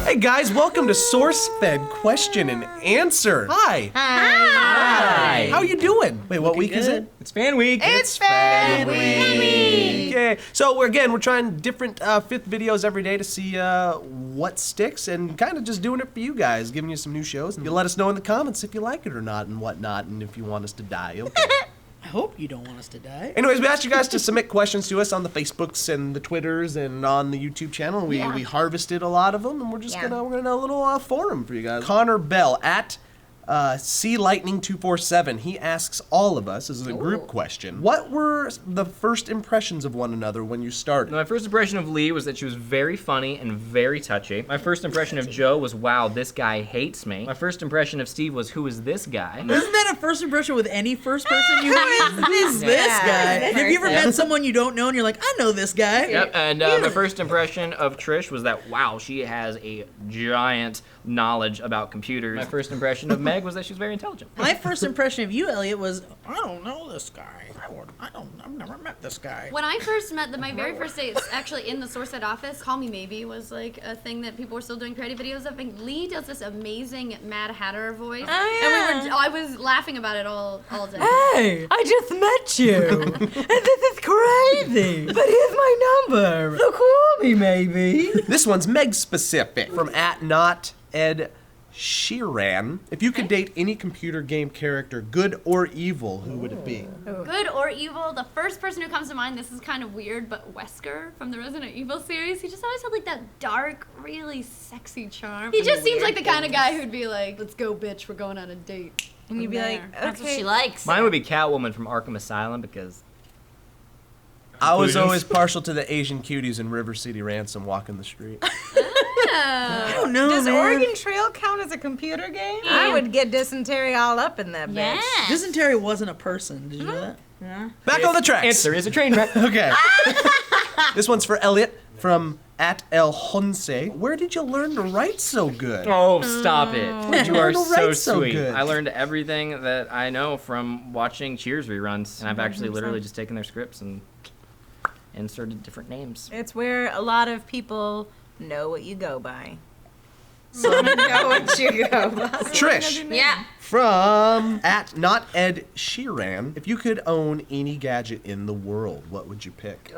Hey guys, welcome to SourceFed Question and Answer. Hi. Hi. How you doing? Wait, what week is it? It's fan week. It's fan week. Yeah. So we're trying different fifth videos every day to see what sticks, and kind of just doing it for you guys, giving you some new shows. And you let us know in the comments if you like it or not and whatnot, and if you want us to die. Okay. I hope you don't want us to die. Anyways, we asked you guys to submit questions to us on the Facebooks and the Twitters and on the YouTube channel. We harvested a lot of them, and we're gonna do a little forum for you guys. Connor Bell at C Lightning 247. He asks all of us, this is a group question, what were the first impressions of one another when you started? My first impression of Lee was that she was very funny and very touchy. My first impression of Joe was, wow, this guy hates me. My first impression of Steve was, who is this guy? Isn't that a first impression with any first person you meet? Who is this guy? Have you ever met someone you don't know and you're like, I know this guy? Yep, and my first impression of Trish was that, wow, she has a giant knowledge about computers. My first impression of Meg was that she was very intelligent. My first impression of you, Elliot, was, I don't know this guy. I've never met this guy. When I first met them, my very first day, it's actually in the SourceFed office. Call Me Maybe was like a thing that people were still doing creative videos of. And Lee does this amazing Mad Hatter voice. Oh, And I was laughing about it all day. Hey, I just met you, and this is crazy. But here's my number, so call me maybe. This one's Meg specific from @NotEd Sheeran. If you could date any computer game character, good or evil, who would it be? Good or evil, the first person who comes to mind, this is kind of weird, but Wesker from the Resident Evil series, he just always had like that dark, really sexy charm. He just seems like the kind of guy who'd be like, let's go bitch, we're going on a date. And you'd be like, okay. That's what she likes. Mine would be Catwoman from Arkham Asylum because... I was always partial to the Asian cuties in River City Ransom walking the street. I don't know, Does man. Oregon Trail count as a computer game? I would get dysentery all up in that bitch. Yes. Dysentery wasn't a person. Did you know that? Yeah. Back on the tracks. Answer is a train wreck. Okay. This one's for Elliot from @El Where did you learn to write so good? Oh, stop it. You are learn to so write so sweet. good? I learned everything that I know from watching Cheers reruns, and I've actually literally just taken their scripts and inserted different names. It's where a lot of people know what you go by. So know what you go by. Trish Yeah. from @NotEd Sheeran. If you could own any gadget in the world, what would you pick?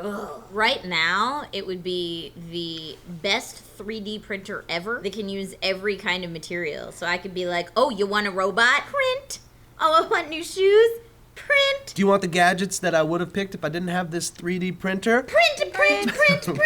Right now, it would be the best 3D printer ever that can use every kind of material. So I could be like, oh, you want a robot? Print. Oh, I want new shoes? Print. Do you want the gadgets that I would have picked if I didn't have this 3D printer? Print.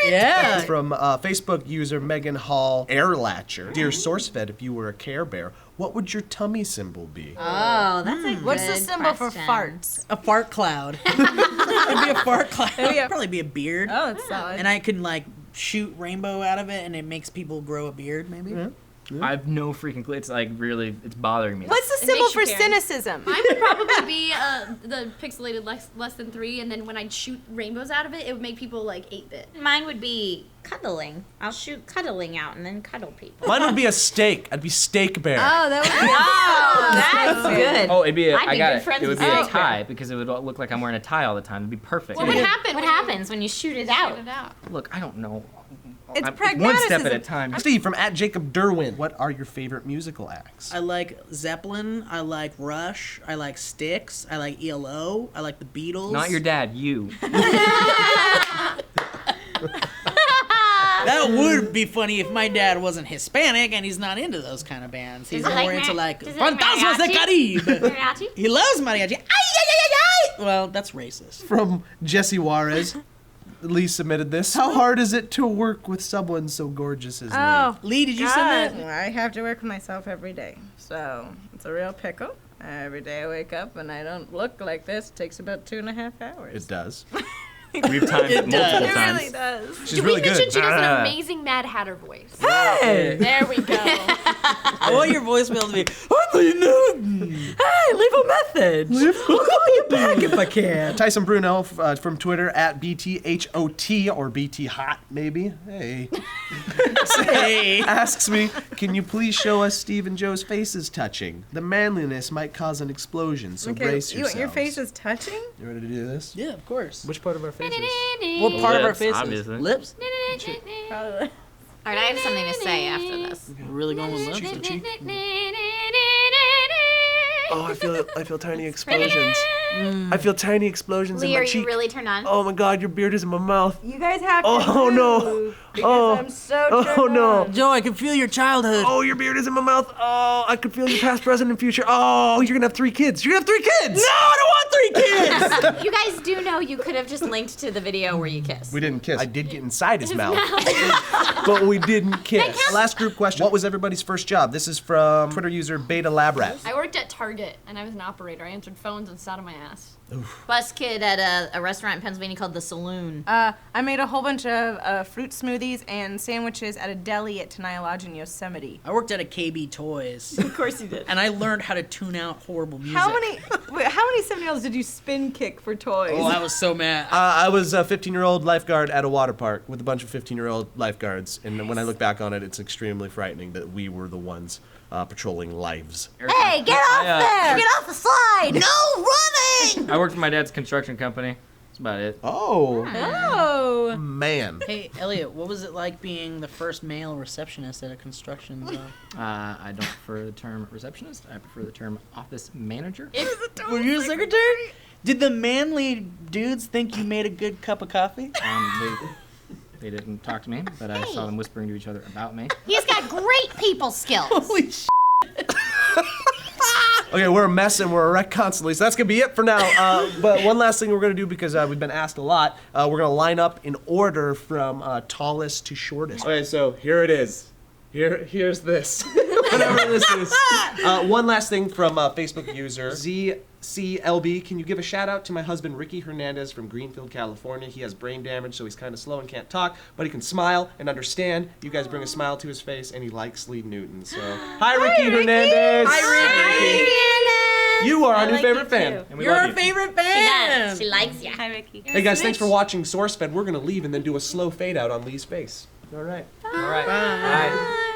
Yeah. From Facebook user Megan Hall Airlatcher. Dear SourceFed, if you were a Care Bear, what would your tummy symbol be? Oh, that's a good What's the symbol for question. farts? A fart cloud. It'd be a fart cloud. Yeah. Probably be a beard. Oh, that's solid. And I could like shoot rainbow out of it and it makes people grow a beard maybe. Yeah. I have no freaking clue. It's like really, it's bothering me. What's the It symbol makes you for care. cynicism? Mine would probably be the pixelated less than 3, and then when I'd shoot rainbows out of it, it would make people like 8-bit. Mine would be cuddling. I'll shoot cuddling out and then cuddle people. Mine would be a steak. I'd be Steak Bear. Oh, that Oh, that's good. Oh, it'd be a, I'd I be got good it. friends It would with be a Steak tie because it would look like I'm wearing a tie all the time. It'd be perfect. What would happen? What happens when you shoot it out? Shoot it out. Look, I don't know. It's One step at a pragmaticism. time. Steve from @Jacob Derwin. What are your favorite musical acts? I like Zeppelin, I like Rush, I like Styx, I like ELO, I like the Beatles. Not your dad, you. That would be funny if my dad wasn't Hispanic and he's not into those kind of bands. He's Does it more like into mar- like does it like Fantasmas de mariachi? Caribe. Mariachi? He loves mariachi. Ay, ay, ay, ay, ay. Well, that's racist. From Jesse Juarez. Lee submitted this. How hard is it to work with someone so gorgeous as Oh, Lee, did you God. send that? I have to work with myself every day. So, it's a real pickle. Every day I wake up and I don't look like this. It takes about 2.5 hours. Lee? It does. We've timed it multiple It times. really does. She's Did really we mention good. she does an amazing Mad Hatter voice? Hey! There we go. I want your voicemail to be, Hey, leave a message. I'll call you back if I can. Tyson Brunel from Twitter @BTHOT or BT Hot maybe. Hey. hey. Asks me, can you please show us Steve and Joe's faces touching? The manliness might cause an explosion, so brace yourselves. your face is touching? You ready to do this? Yeah, of course. Which part of our faces? What part of our Lips, faces? obviously. Lips? Probably. All right, I have something to say after this. We're really going with love. Oh, I feel tiny explosions. I feel tiny explosions in Lee, my are cheek. you really turned on? Oh my God, your beard is in my mouth. You guys have to Oh no. move, because I'm so turned no. on. Joe, I can feel your childhood. Oh, your beard is in my mouth. Oh, I could feel your past, present, and future. Oh, you're gonna have 3 kids. You're gonna have 3 kids. No, I don't want 3 kids. You guys do know you could have just linked to the video where you kissed. We didn't kiss. I did get inside his mouth. But we didn't kiss. Last group question. What was everybody's first job? This is from Twitter user Beta Labrat. I worked at Target, and I was an operator. I answered phones and sat on my ass. Bus kid at a restaurant in Pennsylvania called The Saloon. I made a whole bunch of fruit smoothies and sandwiches at a deli at Tenaya Lodge in Yosemite. I worked at a KB Toys. Of course you did. And I learned how to tune out horrible music. How many 7-year-olds did you spin kick for toys? Oh, I was so mad. I was a 15-year-old lifeguard at a water park with a bunch of 15-year-old lifeguards. And when I look back on it, it's extremely frightening that we were the ones patrolling lives. Hey, get off there! Get off the slide! No running! I worked for my dad's construction company. That's about it. Oh, Oh. man. Hey, Elliot, what was it like being the first male receptionist at a construction zone? I don't prefer the term receptionist. I prefer the term office manager. Were you a secretary? Did the manly dudes think you made a good cup of coffee? They didn't talk to me, but I saw them whispering to each other about me. He's got great people skills. Holy sh**. Okay, we're a mess and we're a wreck constantly, so that's gonna be it for now. But one last thing we're gonna do, because we've been asked a lot, we're gonna line up in order from tallest to shortest. Okay, so here it is. Here's this. Whatever this is. One last thing from Facebook user ZCLB. Can you give a shout out to my husband Ricky Hernandez from Greenfield, California? He has brain damage, so he's kind of slow and can't talk, but he can smile and understand. You guys bring a smile to his face, and he likes Lee Newton. So, hi Ricky Hernandez. Hi, Ricky. You are our new favorite fan. And we You're love our you. favorite She fan. does. She likes you. Hi, Ricky. Hey guys, thanks for watching SourceFed. We're gonna leave and then do a slow fade out on Lee's face. All right. All right. Bye.